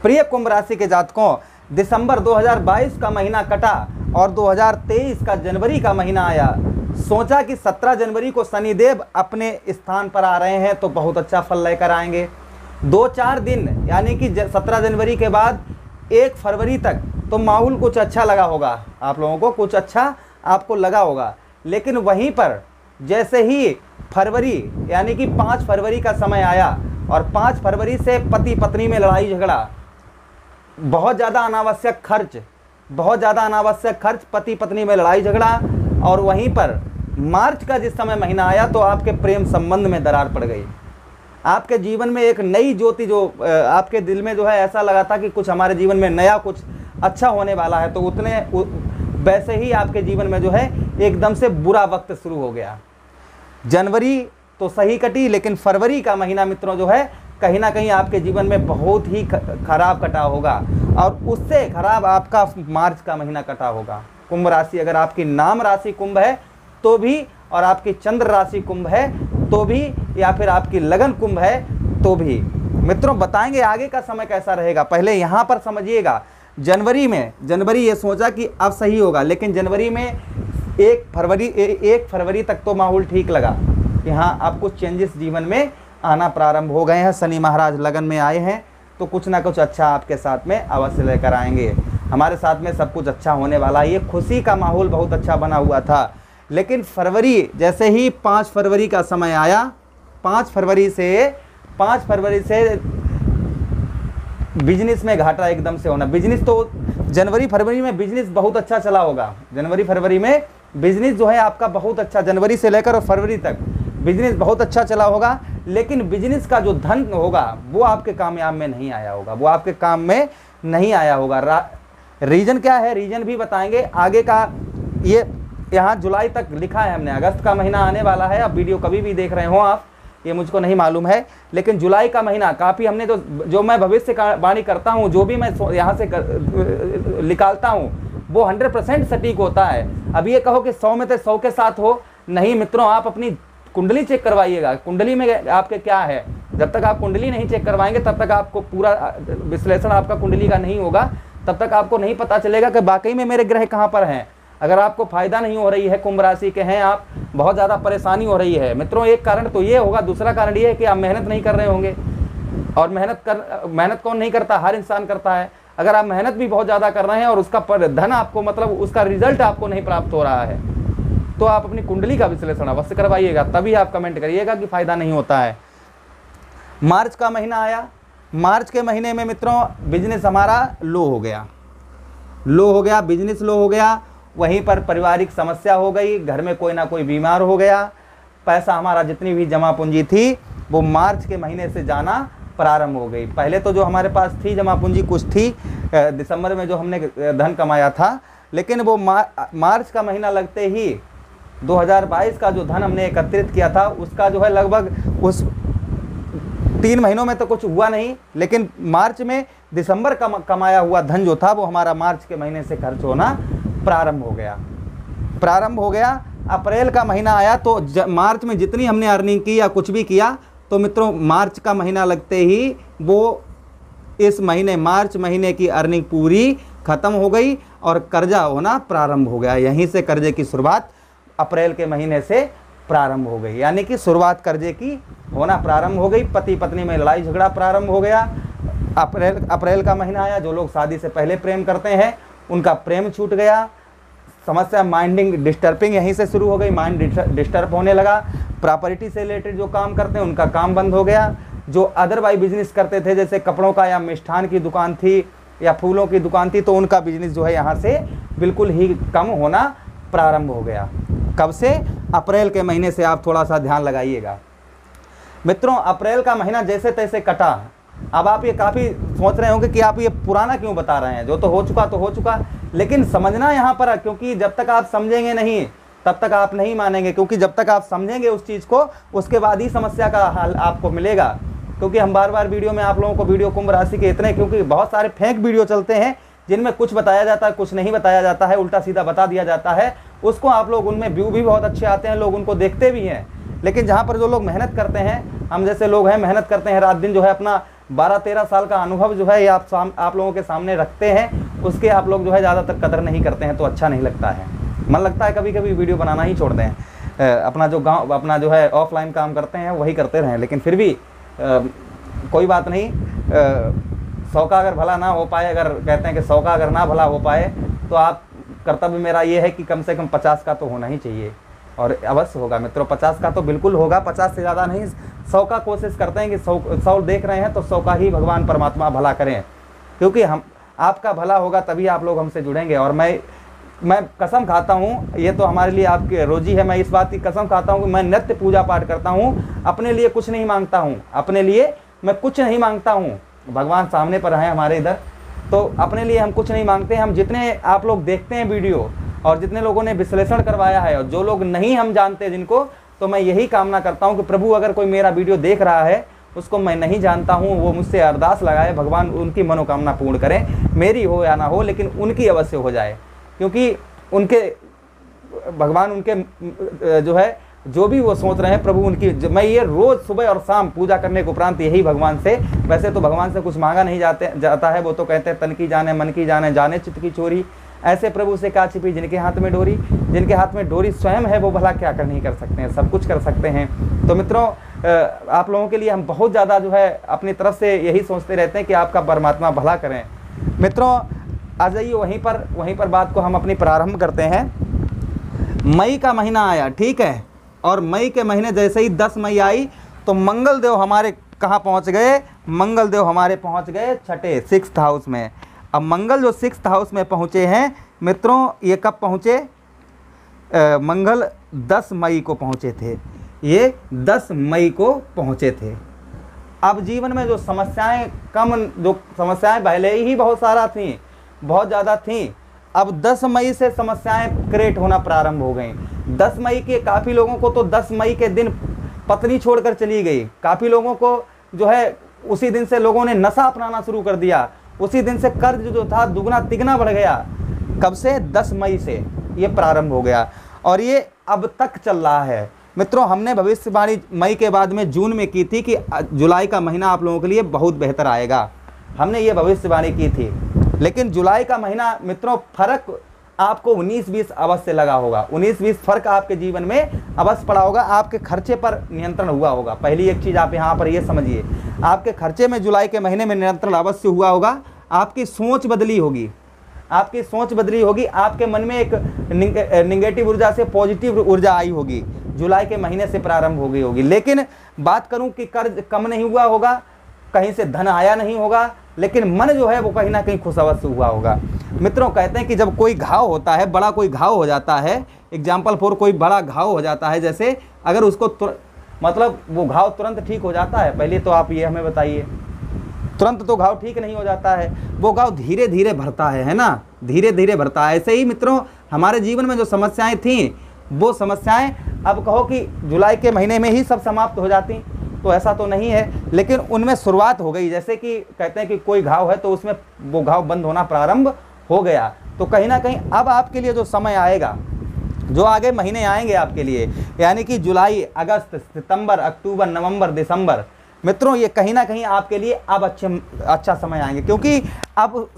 प्रिय कुंभ राशि के जातकों, दिसंबर 2022 का महीना कटा और 2023 का जनवरी का महीना आया। सोचा कि 17 जनवरी को शनिदेव अपने स्थान पर आ रहे हैं तो बहुत अच्छा फल लेकर आएंगे। 2-4 दिन यानी कि 17 जनवरी के बाद 1 फरवरी तक तो माहौल कुछ अच्छा लगा होगा, आप लोगों को कुछ अच्छा आपको लगा होगा। लेकिन वहीं पर जैसे ही फरवरी यानी कि 5 फरवरी का समय आया और 5 फरवरी से पति पत्नी में लड़ाई झगड़ा, बहुत ज़्यादा अनावश्यक खर्च, पति पत्नी में लड़ाई झगड़ा। और वहीं पर मार्च का जिस समय महीना आया तो आपके प्रेम संबंध में दरार पड़ गई। आपके जीवन में एक नई ज्योति जो आपके दिल में जो है ऐसा लगा था कि कुछ हमारे जीवन में नया कुछ अच्छा होने वाला है, तो वैसे ही आपके जीवन में जो है एकदम से बुरा वक्त शुरू हो गया। जनवरी तो सही कटी, लेकिन फरवरी का महीना मित्रों जो है कहीं ना कहीं आपके जीवन में बहुत ही खराब कटा होगा और उससे खराब आपका मार्च का महीना कटा होगा। कुंभ राशि अगर आपकी नाम राशि कुंभ है तो भी, और आपकी चंद्र राशि कुंभ है तो भी, या फिर आपकी लगन कुंभ है तो भी। मित्रों बताएंगे आगे का समय कैसा रहेगा, पहले यहाँ पर समझिएगा। जनवरी ये सोचा कि अब सही होगा, लेकिन जनवरी में 1 फरवरी तक तो माहौल ठीक लगा। यहाँ अब कुछ चेंजेस जीवन में आना प्रारंभ हो गए हैं। शनि महाराज लगन में आए हैं तो कुछ ना कुछ अच्छा आपके साथ में अवश्य लेकर आएंगे। हमारे साथ में सब कुछ अच्छा होने वाला है, ये खुशी का माहौल बहुत अच्छा बना हुआ था। लेकिन फरवरी जैसे ही 5 फरवरी का समय आया, 5 फरवरी से बिजनेस में घाटा एकदम से होना। बिजनेस तो जनवरी फरवरी में बिजनेस बहुत अच्छा चला होगा। जनवरी फरवरी में बिजनेस जो है आपका बहुत अच्छा, जनवरी से लेकर फरवरी तक बिजनेस बहुत अच्छा चला होगा। लेकिन बिजनेस का जो धन होगा वो आपके कामयाब में नहीं आया होगा, वो आपके काम में नहीं आया होगा। रीजन क्या है, रीजन भी बताएंगे आगे का। ये यहाँ जुलाई तक लिखा है हमने, अगस्त का महीना आने वाला है। अब वीडियो कभी भी देख रहे हो आप, ये मुझको नहीं मालूम है, लेकिन जुलाई का महीना काफ़ी हमने जो मैं भविष्य का वाणी करता हूँ, जो भी मैं यहाँ से निकालता हूँ वो 100% सटीक होता है। अब ये कहो कि 100 में से 100 के साथ हो, नहीं मित्रों, आप अपनी कुंडली चेक करवाइएगा। कुंडली में आपके क्या है, जब तक आप कुंडली नहीं चेक करवाएंगे तब तक आपको पूरा विश्लेषण आपका कुंडली का नहीं होगा, तब तक आपको नहीं पता चलेगा कि वाकई में मेरे ग्रह कहाँ पर हैं। अगर आपको फायदा नहीं हो रही है, कुंभ राशि के हैं आप, बहुत ज़्यादा परेशानी हो रही है मित्रों, एक कारण तो ये होगा। दूसरा कारण ये है कि आप मेहनत नहीं कर रहे होंगे, और मेहनत कौन नहीं करता, हर इंसान करता है। अगर आप मेहनत भी बहुत ज़्यादा कर रहे हैं और उसका धन आपको मतलब उसका रिजल्ट आपको नहीं प्राप्त हो रहा है, तो आप अपनी कुंडली का विश्लेषण अवश्य करवाइएगा, तभी आप कमेंट करिएगा कि फ़ायदा नहीं होता है। मार्च का महीना आया, मार्च के महीने में मित्रों बिजनेस हमारा लो हो गया, बिजनेस लो हो गया। वहीं पर पारिवारिक समस्या हो गई, घर में कोई ना कोई बीमार हो गया। पैसा हमारा जितनी भी जमा पूंजी थी वो मार्च के महीने से जाना प्रारंभ हो गई। पहले तो जो हमारे पास थी जमा पूंजी कुछ थी, दिसंबर में जो हमने धन कमाया था, लेकिन वो मार्च का महीना लगते ही 2022 का जो धन हमने एकत्रित किया था उसका जो है लगभग उस 3 महीनों में तो कुछ हुआ नहीं, लेकिन मार्च में दिसंबर का कमाया हुआ धन जो था वो हमारा मार्च के महीने से खर्च होना प्रारंभ हो गया। अप्रैल का महीना आया तो मार्च में जितनी हमने अर्निंग की या कुछ भी किया, तो मित्रों मार्च का महीना लगते ही वो इस महीने मार्च महीने की अर्निंग पूरी खत्म हो गई और कर्जा होना प्रारंभ हो गया। यहीं से कर्जे की शुरुआत अप्रैल के महीने से प्रारंभ हो गई, यानी कि शुरुआत कर्जे की होना प्रारंभ हो गई। पति पत्नी में लड़ाई झगड़ा प्रारंभ हो गया। अप्रैल का महीना आया, जो लोग शादी से पहले प्रेम करते हैं उनका प्रेम छूट गया। समस्या माइंडिंग डिस्टर्बिंग यहीं से शुरू हो गई, माइंड डिस्टर्ब होने लगा। प्रॉपर्टी से रिलेटेड जो काम करते हैं उनका काम बंद हो गया। जो अदरवाइज बिजनेस करते थे, जैसे कपड़ों का या मिष्ठान की दुकान थी या फूलों की दुकान थी, तो उनका बिजनेस जो है यहाँ से बिल्कुल ही कम होना प्रारंभ हो गया। कब से? अप्रैल के महीने से। आप थोड़ा सा ध्यान लगाइएगा मित्रों। अप्रैल का महीना जैसे तैसे कटा। अब आप ये काफ़ी सोच रहे होंगे कि आप ये पुराना क्यों बता रहे हैं, जो तो हो चुका तो हो चुका। लेकिन समझना यहाँ पर, क्योंकि जब तक आप समझेंगे नहीं तब तक आप नहीं मानेंगे, क्योंकि जब तक आप समझेंगे उस चीज़ को उसके बाद ही समस्या का हल आपको मिलेगा। क्योंकि हम बार बार वीडियो में आप लोगों को वीडियो कुंभ राशि के इतने, क्योंकि बहुत सारे फेक वीडियो चलते हैं जिनमें कुछ बताया जाता है, कुछ नहीं बताया जाता है, उल्टा सीधा बता दिया जाता है। उसको आप लोग, उनमें व्यू भी बहुत अच्छे आते हैं, लोग उनको देखते भी हैं। लेकिन जहाँ पर जो लोग मेहनत करते हैं, हम जैसे लोग हैं, मेहनत करते हैं, रात दिन जो है अपना 12-13 साल का अनुभव जो है ये आप लोगों के सामने रखते हैं, उसके आप लोग जो है ज़्यादातर कदर नहीं करते हैं, तो अच्छा नहीं लगता है। मन लगता है कभी कभी वीडियो बनाना ही छोड़ दें, अपना जो है ऑफलाइन काम करते हैं वही करते रहें। लेकिन फिर भी कोई बात नहीं, 100 का अगर भला ना हो पाए, अगर कहते हैं कि 100 का अगर ना भला हो पाए, तो आप कर्तव्य मेरा ये है कि कम से कम 50 का तो होना ही चाहिए, और अवश्य होगा मित्रों। 50 का तो बिल्कुल होगा, 50 से ज़्यादा नहीं, 100 का कोशिश करते हैं कि 100 देख रहे हैं तो 100 का ही भगवान परमात्मा भला करें, क्योंकि हम आपका भला होगा तभी आप लोग हमसे जुड़ेंगे। और मैं कसम खाता हूँ, ये तो हमारे लिए आपकी रोजी है, मैं इस बात की कसम खाता हूँ कि मैं नित्य पूजा पाठ करता हूँ, अपने लिए कुछ नहीं मांगता हूँ, अपने लिए मैं कुछ नहीं मांगता हूँ। भगवान सामने पर हैं हमारे इधर, तो अपने लिए हम कुछ नहीं मांगते हैं। हम जितने आप लोग देखते हैं वीडियो, और जितने लोगों ने विश्लेषण करवाया है, और जो लोग नहीं हम जानते जिनको, तो मैं यही कामना करता हूँ कि प्रभु अगर कोई मेरा वीडियो देख रहा है, उसको मैं नहीं जानता हूँ, वो मुझसे अरदास लगाए, भगवान उनकी मनोकामना पूर्ण करें, मेरी हो या ना हो, लेकिन उनकी अवश्य हो जाए, क्योंकि उनके भगवान उनके जो है जो भी वो सोच रहे हैं प्रभु उनकी, मैं ये रोज़ सुबह और शाम पूजा करने के उपरांत यही भगवान से, वैसे तो भगवान से कुछ मांगा नहीं जाता है, वो तो कहते हैं तन की जाने मन की जाने, जाने चित्त की चोरी, ऐसे प्रभु से क्या छिपी जिनके हाथ में डोरी, जिनके हाथ में डोरी स्वयं है वो भला क्या कर नहीं कर सकते हैं, सब कुछ कर सकते हैं। तो मित्रों, आप लोगों के लिए हम बहुत ज़्यादा जो है अपनी तरफ से यही सोचते रहते हैं कि आपका परमात्मा भला करें। मित्रों, आ जाइए वहीं पर बात को हम अपनी प्रारंभ करते हैं। मई का महीना आया, ठीक है, और मई के महीने जैसे ही 10 मई आई तो मंगल देव हमारे कहाँ पहुँच गए, मंगल देव हमारे पहुँच गए छठे 6th हाउस में। अब मंगल जो 6th हाउस में पहुँचे हैं मित्रों, ये कब पहुँचे, मंगल 10 मई को पहुँचे थे, ये 10 मई को पहुँचे थे। अब जीवन में जो समस्याएं पहले ही बहुत सारा थी, बहुत ज़्यादा थी, अब 10 मई से समस्याएं क्रिएट होना प्रारंभ हो गई। 10 मई के काफ़ी लोगों को तो 10 मई के दिन पत्नी छोड़कर चली गई, काफ़ी लोगों को जो है उसी दिन से लोगों ने नशा अपनाना शुरू कर दिया, उसी दिन से कर्ज जो था दुगना तिगना बढ़ गया। कब से, 10 मई से ये प्रारंभ हो गया, और ये अब तक चल रहा है। मित्रों, हमने भविष्यवाणी मई के बाद में जून में की थी कि जुलाई का महीना आप लोगों के लिए बहुत बेहतर आएगा, हमने ये भविष्यवाणी की थी। लेकिन जुलाई का महीना मित्रों, फर्क आपको 19-20 अवश्य लगा होगा, 19-20 फर्क आपके जीवन में अवश्य पड़ा होगा, आपके खर्चे पर नियंत्रण हुआ होगा। पहली एक चीज़ आप यहाँ पर ये समझिए, आपके खर्चे में जुलाई के महीने में नियंत्रण अवश्य हुआ होगा, आपकी सोच बदली होगी, आपकी सोच बदली होगी, आपके मन में एक निगेटिव ऊर्जा से पॉजिटिव ऊर्जा आई होगी, जुलाई के महीने से प्रारंभ हो गई होगी। लेकिन बात करूं कि कर्ज कम नहीं हुआ होगा, कहीं से धन आया नहीं होगा, लेकिन मन जो है वो कहीं ना कहीं खुश अवश्य हुआ होगा। मित्रों, कहते हैं कि जब कोई घाव होता है, बड़ा कोई घाव हो जाता है, एग्जाम्पल फॉर कोई बड़ा घाव हो जाता है, जैसे अगर उसको मतलब वो घाव तुरंत ठीक हो जाता है, पहले तो आप ये हमें बताइए, तुरंत तो घाव ठीक नहीं हो जाता है, वो घाव धीरे धीरे भरता है ना, धीरे धीरे भरता है। ऐसे ही मित्रों, हमारे जीवन में जो समस्याएं थीं, वो समस्याएं अब कहो कि जुलाई के महीने में ही सब समाप्त हो जाती, तो ऐसा तो नहीं है, लेकिन उनमें शुरुआत हो गई। जैसे कि कहते हैं कि कोई घाव है तो उसमें वो घाव बंद होना प्रारंभ हो गया। तो कहीं ना कहीं अब आपके लिए जो समय आएगा, जो आगे महीने आएंगे आपके लिए, यानी कि जुलाई, अगस्त, सितंबर, अक्टूबर, नवंबर, दिसंबर, मित्रों ये कहीं ना कहीं आपके लिए अब अच्छा समय आएंगे, क्योंकि अब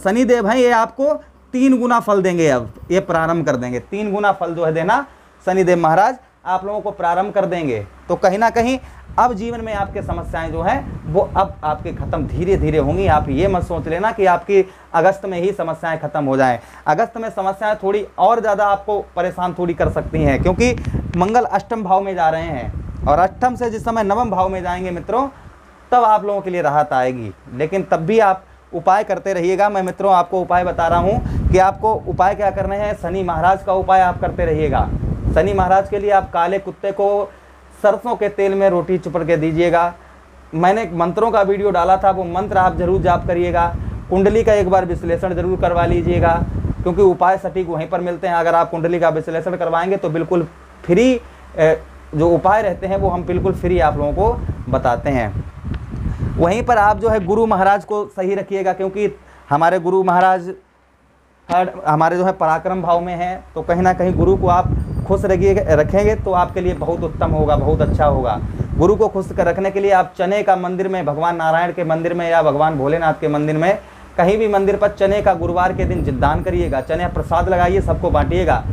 शनिदेव हैं, ये आपको 3 गुना फल देंगे। अब ये प्रारंभ कर देंगे, 3 गुना फल जो है देना शनिदेव महाराज आप लोगों को प्रारंभ कर देंगे। तो कहीं ना कहीं अब जीवन में आपके समस्याएं जो हैं वो अब आपके ख़त्म धीरे धीरे होंगी। आप ये मत सोच लेना कि आपकी अगस्त में ही समस्याएं ख़त्म हो जाएं। अगस्त में समस्याएं थोड़ी और ज़्यादा आपको परेशान थोड़ी कर सकती हैं, क्योंकि मंगल अष्टम भाव में जा रहे हैं, और अष्टम से जिस समय नवम भाव में जाएंगे मित्रों, तब आप लोगों के लिए राहत आएगी। लेकिन तब भी आप उपाय करते रहिएगा। मैं मित्रों आपको उपाय बता रहा हूँ कि आपको उपाय क्या करने हैं। शनि महाराज का उपाय आप करते रहिएगा। शनि महाराज के लिए आप काले कुत्ते को सरसों के तेल में रोटी चुपड़ के दीजिएगा। मैंने एक मंत्रों का वीडियो डाला था, वो मंत्र आप जरूर जाप करिएगा। कुंडली का एक बार विश्लेषण जरूर करवा लीजिएगा, क्योंकि उपाय सटीक वहीं पर मिलते हैं। अगर आप कुंडली का विश्लेषण करवाएंगे तो बिल्कुल फ्री जो उपाय रहते हैं वो हम बिल्कुल फ्री आप लोगों को बताते हैं। वहीं पर आप जो है गुरु महाराज को सही रखिएगा, क्योंकि हमारे गुरु महाराज हमारे जो है पराक्रम भाव में हैं, तो कहीं ना कहीं गुरु को आप खुश रखेंगे तो आपके लिए बहुत उत्तम होगा, बहुत अच्छा होगा। गुरु को खुश कर रखने के लिए आप चने का मंदिर में, भगवान नारायण के मंदिर में या भगवान भोलेनाथ के मंदिर में, कहीं भी मंदिर पर चने का गुरुवार के दिन दान करिएगा। चने प्रसाद लगाइए, सबको बांटिएगा।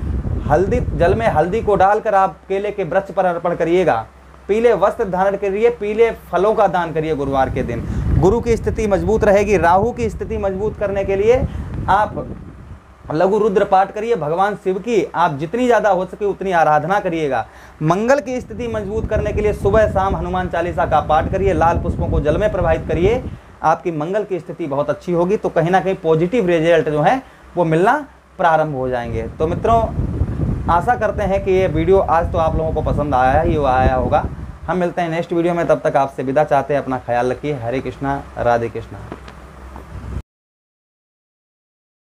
हल्दी, जल में हल्दी को डालकर आप केले के वृक्ष पर अर्पण करिएगा। पीले वस्त्र धारण करिए, पीले फलों का दान करिए गुरुवार के दिन। गुरु की स्थिति मजबूत रहेगी। राहु की स्थिति मजबूत करने के लिए आप लघु रुद्र पाठ करिए। भगवान शिव की आप जितनी ज़्यादा हो सके उतनी आराधना करिएगा। मंगल की स्थिति मजबूत करने के लिए सुबह शाम हनुमान चालीसा का पाठ करिए। लाल पुष्पों को जल में प्रवाहित करिए। आपकी मंगल की स्थिति बहुत अच्छी होगी, तो कहीं ना कहीं पॉजिटिव रिजल्ट जो है वो मिलना प्रारंभ हो जाएंगे। तो मित्रों, आशा करते हैं कि ये वीडियो आज तो आप लोगों को पसंद आया होगा। हम मिलते हैं नेक्स्ट वीडियो में, तब तक आपसे विदा चाहते हैं। अपना ख्याल रखिए। हरे कृष्णा, राधे कृष्णा।